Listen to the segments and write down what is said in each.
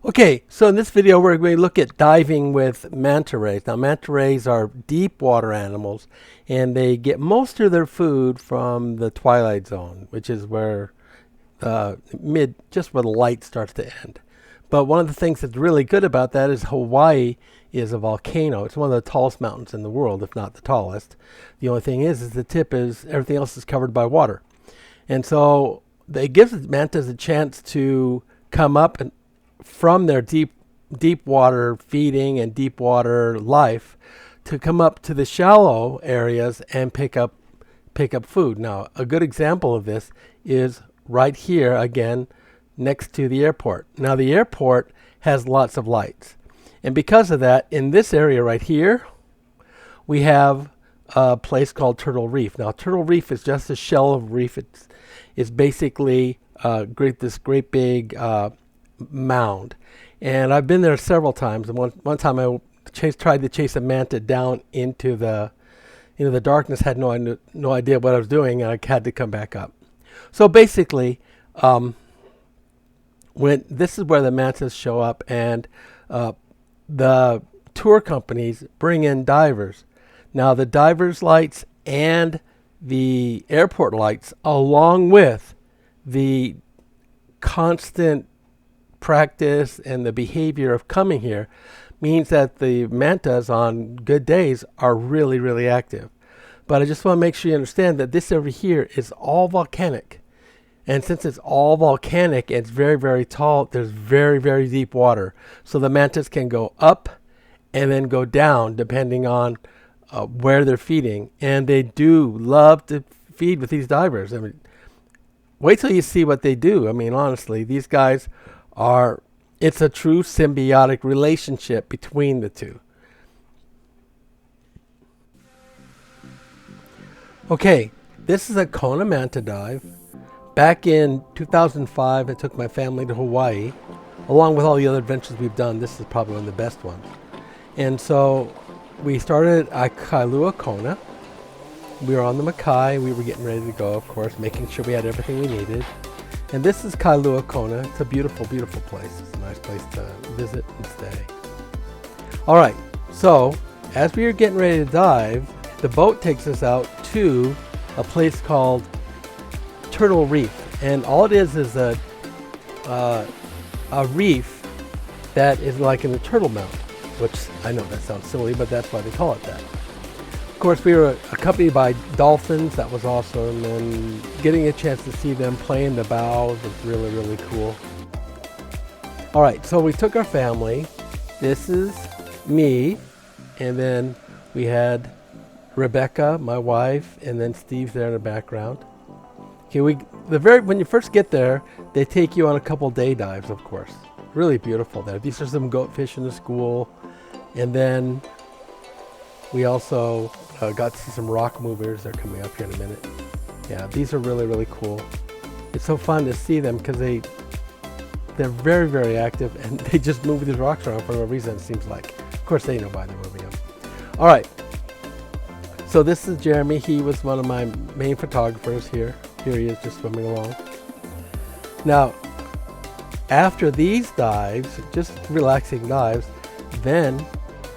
Okay, so in this video we're going to look at diving with manta rays. Now manta rays are deep water animals and they get most of their food from the twilight zone, which is where just where the light starts to end. But one of the things that's really good about that is Hawaii is a volcano. It's one of the tallest mountains in the world, if not the tallest. The only thing is the tip is everything else is covered by water. And so it gives mantas a chance to come up and from their deep water feeding and deep water life to come up to the shallow areas and pick up food. Now, a good example of this is right here again next to the airport. Now, the airport has lots of lights. And because of that, in this area right here, we have a place called Turtle Reef. Now, Turtle Reef is just a shell of reef. It's basically this great big mound, and I've been there several times. And one time I tried to chase a manta down into the darkness. Had no idea what I was doing, and I had to come back up. So basically, when this is where the mantas show up, and the tour companies bring in divers. Now the divers lights and the airport lights, along with the constant practice and the behavior of coming here, means that the mantas on good days are really, really active. But I just want to make sure you understand that this over here is all volcanic. And since it's all volcanic and it's very, very tall, there's very, very deep water. So the mantas can go up and then go down depending on where they're feeding. And they do love to feed with these divers. I mean, wait till you see what they do. I mean, honestly, these guys it's a true symbiotic relationship between the two. Okay, this is a Kona Manta Dive. Back in 2005, I took my family to Hawaii. Along with all the other adventures we've done, this is probably one of the best ones. And so we started at Kailua, Kona. We were on the Makai. We were getting ready to go, of course, making sure we had everything we needed. And this is Kailua, Kona. It's a beautiful, beautiful place. It's a nice place to visit and stay. All right, so as we are getting ready to dive, the boat takes us out to a place called Turtle Reef. And all it is a reef that is like in the turtle mount, which I know that sounds silly, but that's why they call it that. Of course, we were accompanied by dolphins. That was awesome, and getting a chance to see them play in the bows was really, really cool. All right, so we took our family. This is me, and then we had Rebecca, my wife, and then Steve's there in the background. Okay, when you first get there, they take you on a couple day dives, of course. Really beautiful there. These are some goatfish in the school, and then we also got to see some rock movers. They're coming up here in a minute. Yeah, these are really, really cool. It's so fun to see them because they're very, very active, and they just move these rocks around for no reason, it seems like. Of course, they know why they're moving them. All right. So this is Jeremy. He was one of my main photographers here. Here he is just swimming along. Now, after these dives, just relaxing dives, then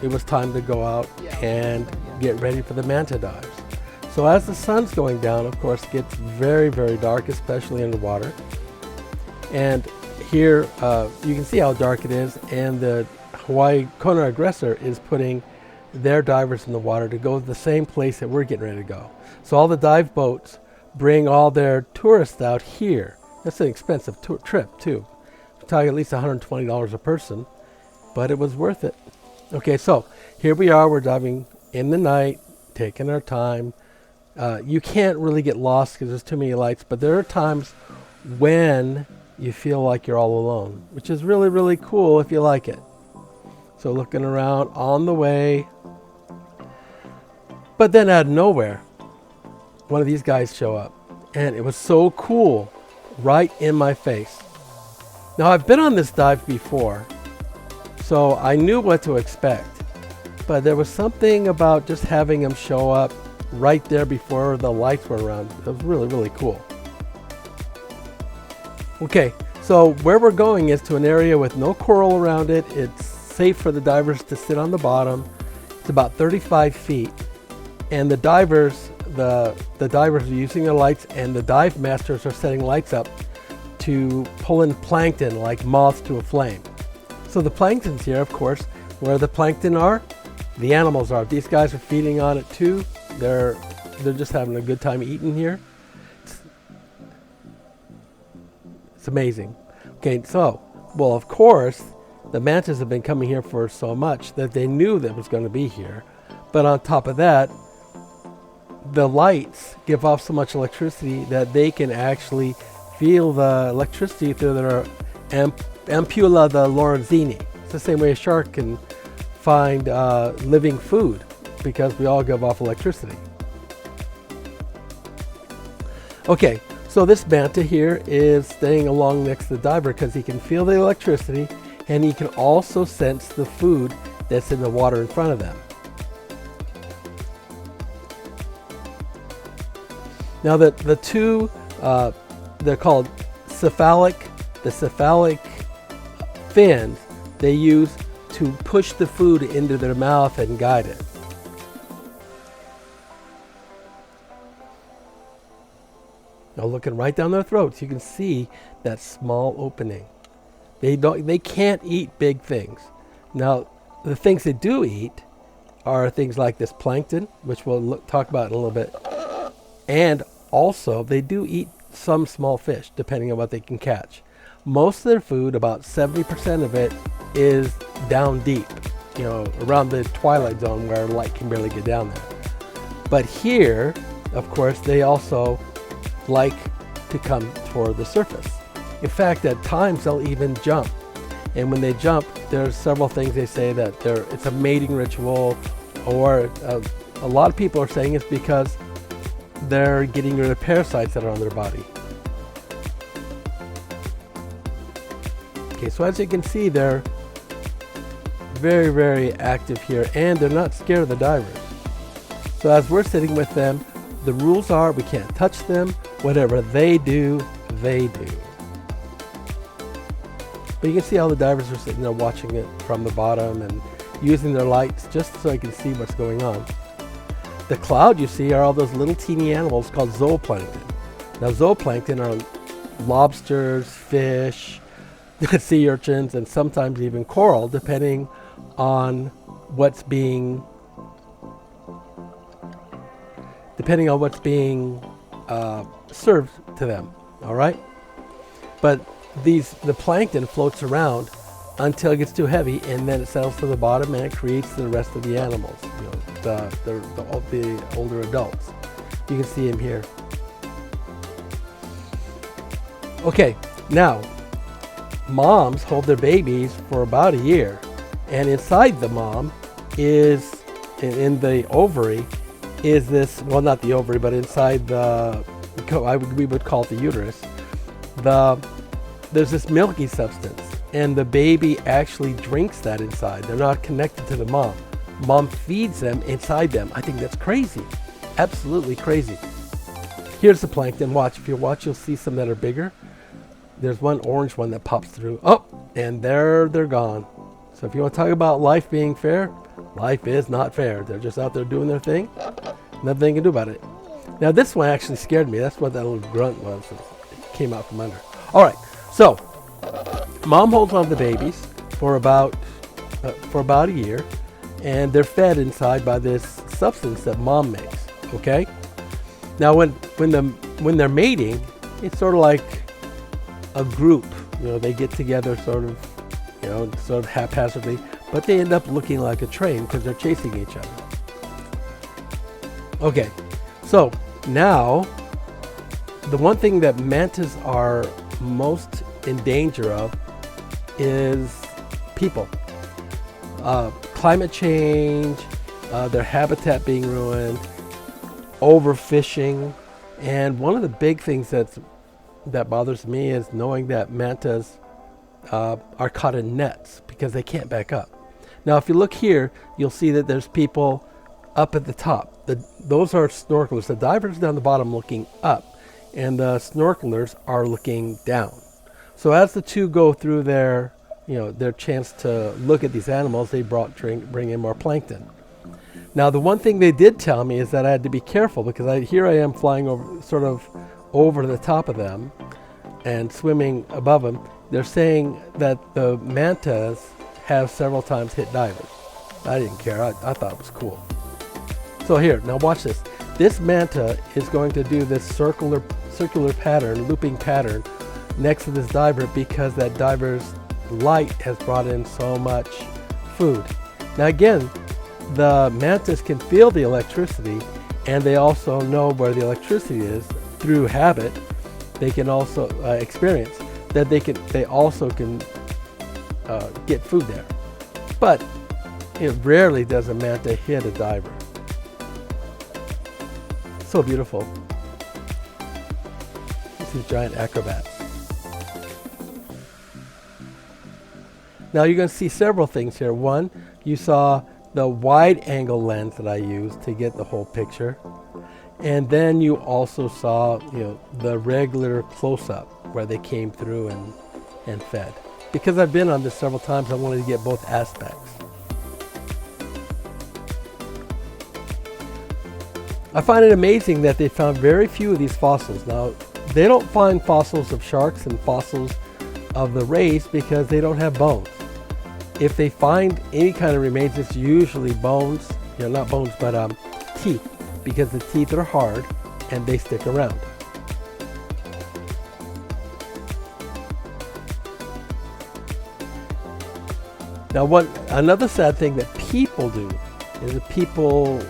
it was time to go out and get ready for the manta dives. So as the sun's going down, of course, it gets very, very dark, especially in the water. And here you can see how dark it is, and the Hawaii Kona aggressor is putting their divers in the water to go to the same place that we're getting ready to go. So all the dive boats bring all their tourists out here. That's an expensive trip too. We're talking at least $120 a person, but it was worth it. Okay, so here we are. We're diving in the night, taking our time. You can't really get lost because there's too many lights, but there are times when you feel like you're all alone, which is really, really cool if you like it. So looking around on the way, but then out of nowhere, one of these guys show up, and it was so cool, right in my face. Now, I've been on this dive before, so I knew what to expect, but there was something about just having him show up right there before the lights were around. It was really, really cool. Okay, So where we're going is to an area with no coral around it. It's safe for the divers to sit on the bottom. It's about 35 feet. And the divers are using their lights, and the dive masters are setting lights up to pull in plankton like moths to a flame. So the plankton's here, of course. Where the plankton are, the animals are. These guys are feeding on it too. They're just having a good time eating here. It's amazing. Okay, so, well, of course, the mantas have been coming here for so much that they knew that it was going to be here. But on top of that, the lights give off so much electricity that they can actually feel the electricity through their ampulla de Lorenzini. It's the same way a shark can find living food, because we all give off electricity. Okay, so this manta here is staying along next to the diver because he can feel the electricity, and he can also sense the food that's in the water in front of them. Now the two, they're called cephalic. The cephalic fins they use to push the food into their mouth and guide it. Now looking right down their throats, you can see that small opening. They can't eat big things. Now the things they do eat are things like this plankton, which we'll talk about in a little bit. And also they do eat some small fish, depending on what they can catch. Most of their food, about 70% of it, is down deep, around the twilight zone where light can barely get down there. But here, of course, they also like to come toward the surface. In fact, at times they'll even jump. And when they jump, there's several things they say that it's a mating ritual, or a lot of people are saying it's because they're getting rid of parasites that are on their body. Okay, so as you can see, they're very, very active here, and they're not scared of the divers. So as we're sitting with them, the rules are we can't touch them. Whatever they do, they do. But you can see how the divers are sitting there watching it from the bottom and using their lights just so I can see what's going on. The cloud you see are all those little teeny animals called zooplankton. Now zooplankton are lobsters, fish, sea urchins, and sometimes even coral, depending on what's being served to them. All right, but the plankton floats around until it gets too heavy, and then it settles to the bottom, and it creates the rest of the animals. The older adults. You can see him here. Okay, now moms hold their babies for about a year, and inside the mom is, in the ovary, is this, well, not the ovary, but inside we would call it the uterus, there's this milky substance, and the baby actually drinks that inside. They're not connected to the mom. Mom feeds them inside them. I think that's crazy. Absolutely crazy. Here's the plankton. Watch. If you watch, you'll see some that are bigger. There's one orange one that pops through. Oh, and they're gone. So if you want to talk about life being fair, life is not fair. They're just out there doing their thing. Nothing they can do about it. Now this one actually scared me. That's what that little grunt was. It came out from under. All right. So mom holds on to the babies for about a year, and they're fed inside by this substance that mom makes. Okay. Now when they're mating, it's sort of like a group. They get together sort of haphazardly, but they end up looking like a train because they're chasing each other. Okay, so now the one thing that mantas are most in danger of is people. Climate change, their habitat being ruined, overfishing, and one of the big things that bothers me is knowing that mantas are caught in nets because they can't back up. Now if you look here, you'll see that there's people up at the top. Those are snorkelers. The divers down the bottom looking up, and the snorkelers are looking down. So as the two go through their, their chance to look at these animals, they bring in more plankton. Now, the one thing they did tell me is that I had to be careful, because here I am flying over the top of them and swimming above them. They're saying that the mantas have several times hit divers. I didn't care. I thought it was cool. So here, now watch this. This manta is going to do this circular pattern, looping pattern, next to this diver, because that diver's light has brought in so much food. Now again, the mantas can feel the electricity, and they also know where the electricity is through habit. They can also experience that they also can get food there. But it rarely does a manta hit a diver. So beautiful. These giant acrobats. Now you're going to see several things here. One, you saw the wide angle lens that I used to get the whole picture. And then you also saw, the regular close-up where they came through and fed. Because I've been on this several times, I wanted to get both aspects. I find it amazing that they found very few of these fossils. Now, they don't find fossils of sharks and fossils of the rays because they don't have bones. If they find any kind of remains, it's usually bones, not bones, but teeth, because the teeth are hard and they stick around. Now, another sad thing that people do is that people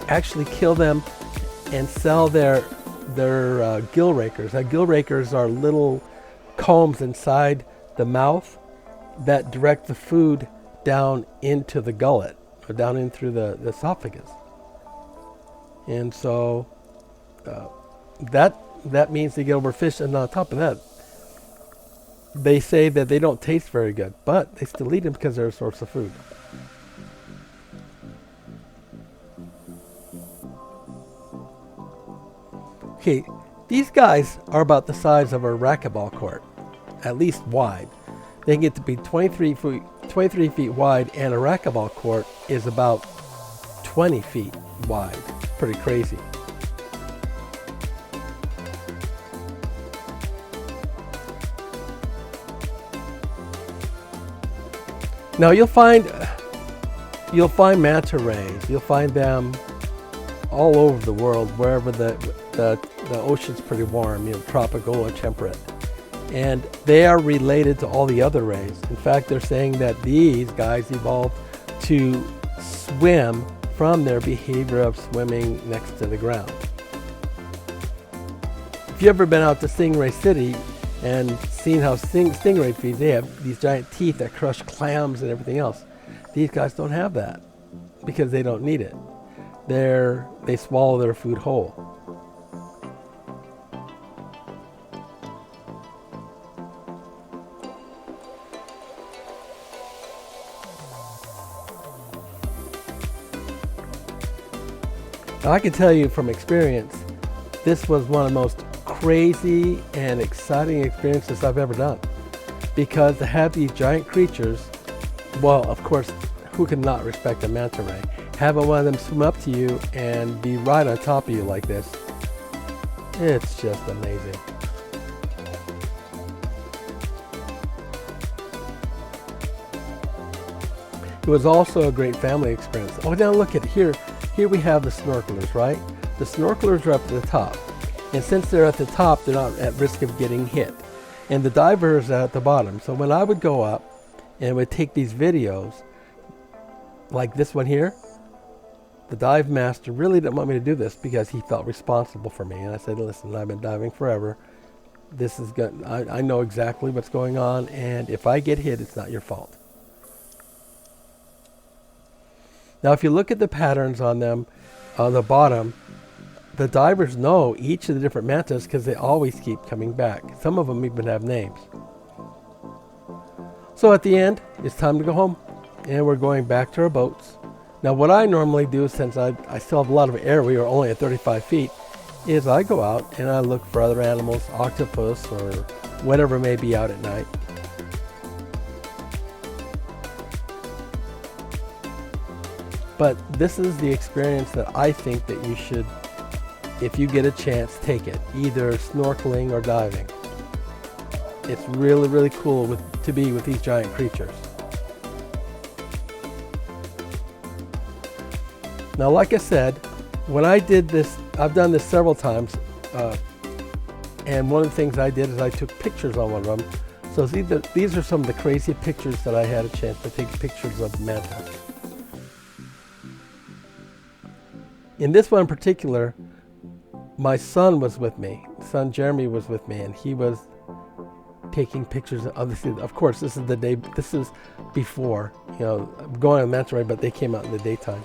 actually kill them and sell their gill rakers. Now, gill rakers are little combs inside the mouth that direct the food down into the gullet, or down in through the esophagus. And so that means they get overfished. And on top of that, they say that they don't taste very good, but they still eat them because they're a source of food. Okay, these guys are about the size of a racquetball court, at least wide. They can get to be 23 feet wide, and a racquetball court is about 20 feet wide. Pretty crazy. Now you'll find manta rays. You'll find them all over the world, wherever the ocean's pretty warm, tropical or temperate. And they are related to all the other rays. In fact, they're saying that these guys evolved to swim from their behavior of swimming next to the ground. If you've ever been out to Stingray City and seen how stingray feeds, they have these giant teeth that crush clams and everything else. These guys don't have that because they don't need it. They swallow their food whole. Now, I can tell you from experience, this was one of the most crazy and exciting experiences I've ever done. Because to have these giant creatures, well, of course, who can not respect a manta ray? Having one of them swim up to you and be right on top of you like this, it's just amazing. It was also a great family experience. Oh, now look at here. Here we have the snorkelers, right? The snorkelers are up to the top. And since they're at the top, they're not at risk of getting hit. And the divers are at the bottom. So when I would go up and would take these videos, like this one here, the dive master really didn't want me to do this because he felt responsible for me. And I said, listen, I've been diving forever. This is good. I know exactly what's going on. And if I get hit, it's not your fault. Now, if you look at the patterns on them, on the bottom, the divers know each of the different mantas because they always keep coming back. Some of them even have names. So at the end, it's time to go home. And we're going back to our boats. Now, what I normally do, since I still have a lot of air, we are only at 35 feet, is I go out and I look for other animals, octopus or whatever may be out at night. But this is the experience that I think that you should, if you get a chance, take it. Either snorkeling or diving. It's really, really cool to be with these giant creatures. Now, like I said, when I did this, I've done this several times, and one of the things I did is I took pictures on one of them. So these are some of the crazy pictures that I had a chance to take pictures of mantas. In this one in particular, my son was with me. Son Jeremy was with me, and he was taking pictures. Obviously, of course, this is the day. This is before, going on manta ray, but they came out in the daytime.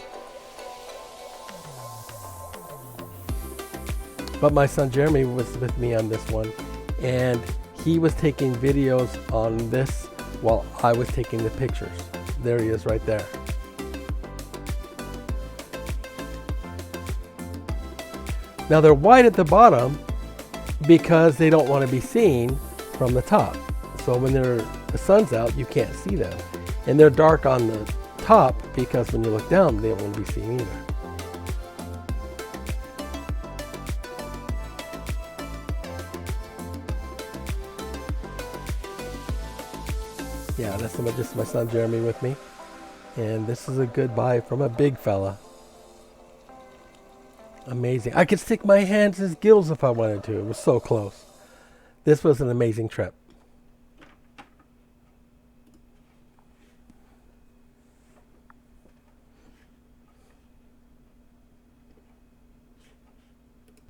But my son Jeremy was with me on this one, and he was taking videos on this while I was taking the pictures. There he is right there. Now they're white at the bottom because they don't want to be seen from the top. So when the sun's out, you can't see them. And they're dark on the top because when you look down, they don't want to be seen either. Yeah, that's just my son Jeremy with me. And this is a goodbye from a big fella. Amazing. I could stick my hands in his gills if I wanted to. It was so close. This was an amazing trip.